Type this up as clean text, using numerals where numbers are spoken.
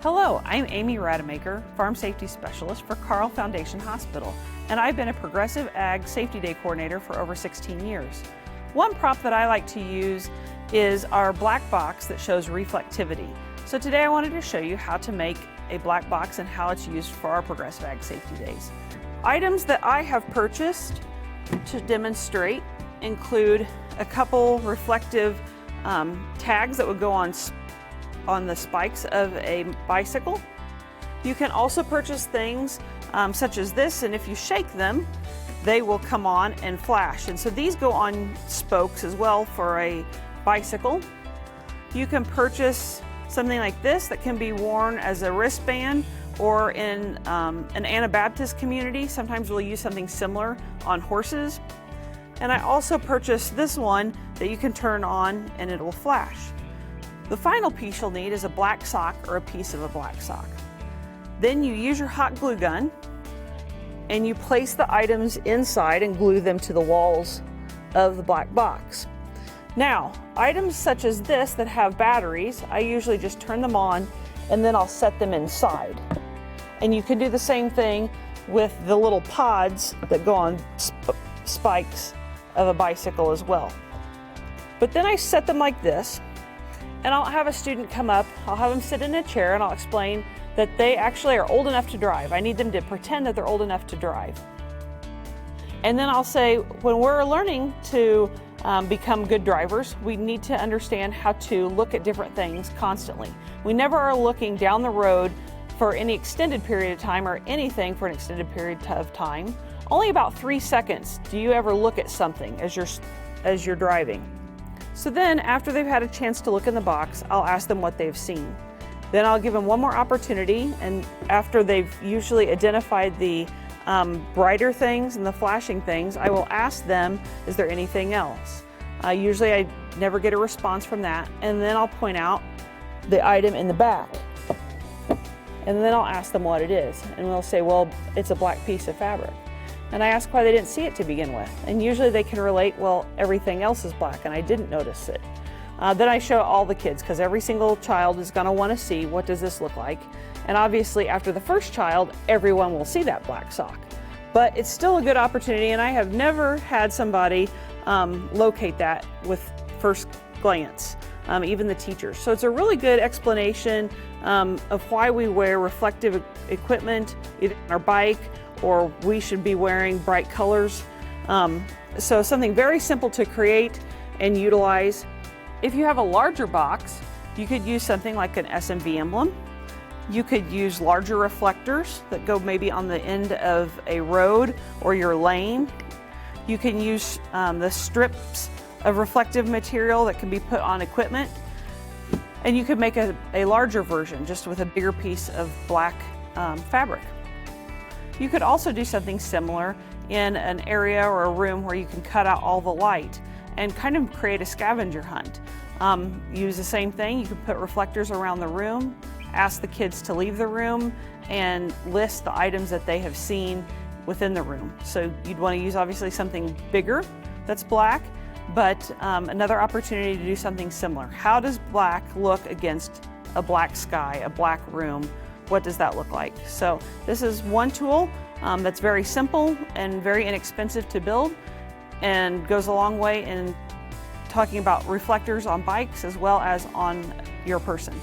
Hello, I'm Amy Rademaker, Farm Safety Specialist for Carl Foundation Hospital, and I've been a Progressive Ag Safety Day Coordinator for over 16 years. One prop that I like to use is our black box that shows reflectivity. So today I wanted to show you how to make a black box and how it's used for our Progressive Ag Safety Days. Items that I have purchased to demonstrate include a couple reflective tags that would go on the spikes of a bicycle. You can also purchase things such as this, and if you shake them, they will come on and flash. And so these go on spokes as well for a bicycle. You can purchase something like this that can be worn as a wristband, or in an Anabaptist community, sometimes we'll use something similar on horses. And I also purchased this one that you can turn on and it will flash. The final piece you'll need is a black sock or a piece of a black sock. Then you use your hot glue gun and you place the items inside and glue them to the walls of the black box. Now, items such as this that have batteries, I usually just turn them on and then I'll set them inside. And you can do the same thing with the little pods that go on spikes of a bicycle as well. But then I set them like this, and I'll have a student come up, I'll have them sit in a chair, and I'll explain that they actually are old enough to drive. I need them to pretend that they're old enough to drive. And then I'll say, when we're learning to become good drivers, we need to understand how to look at different things constantly. We never are looking down the road for any extended period of time or anything for an extended period of time. Only about 3 seconds do you ever look at something as you're driving. So then, after they've had a chance to look in the box, I'll ask them what they've seen. Then I'll give them one more opportunity, and after they've usually identified the brighter things and the flashing things, I will ask them, is there anything else? Usually I never get a response from that, and then I'll point out the item in the back. And then I'll ask them what it is, and they'll say, well, it's a black piece of fabric. And I ask why they didn't see it to begin with. And usually they can relate, well, everything else is black and I didn't notice it. Then I show all the kids, because every single child is going to want to see, what does this look like? And obviously after the first child, everyone will see that black sock. But it's still a good opportunity, and I have never had somebody locate that with first glance, even the teachers. So it's a really good explanation of why we wear reflective equipment, either on our bike, or we should be wearing bright colors. So something very simple to create and utilize. If you have a larger box, you could use something like an SMV emblem. You could use larger reflectors that go maybe on the end of a road or your lane. You can use the strips of reflective material that can be put on equipment. And you could make a larger version just with a bigger piece of black fabric. You could also do something similar in an area or a room where you can cut out all the light and kind of create a scavenger hunt. Use the same thing. You can put reflectors around the room, ask the kids to leave the room, and list the items that they have seen within the room. So you'd want to use obviously something bigger that's black, but another opportunity to do something similar. How does black look against a black sky, a black room? What does that look like? So this is one tool that's very simple and very inexpensive to build, and goes a long way in talking about reflectors on bikes as well as on your person.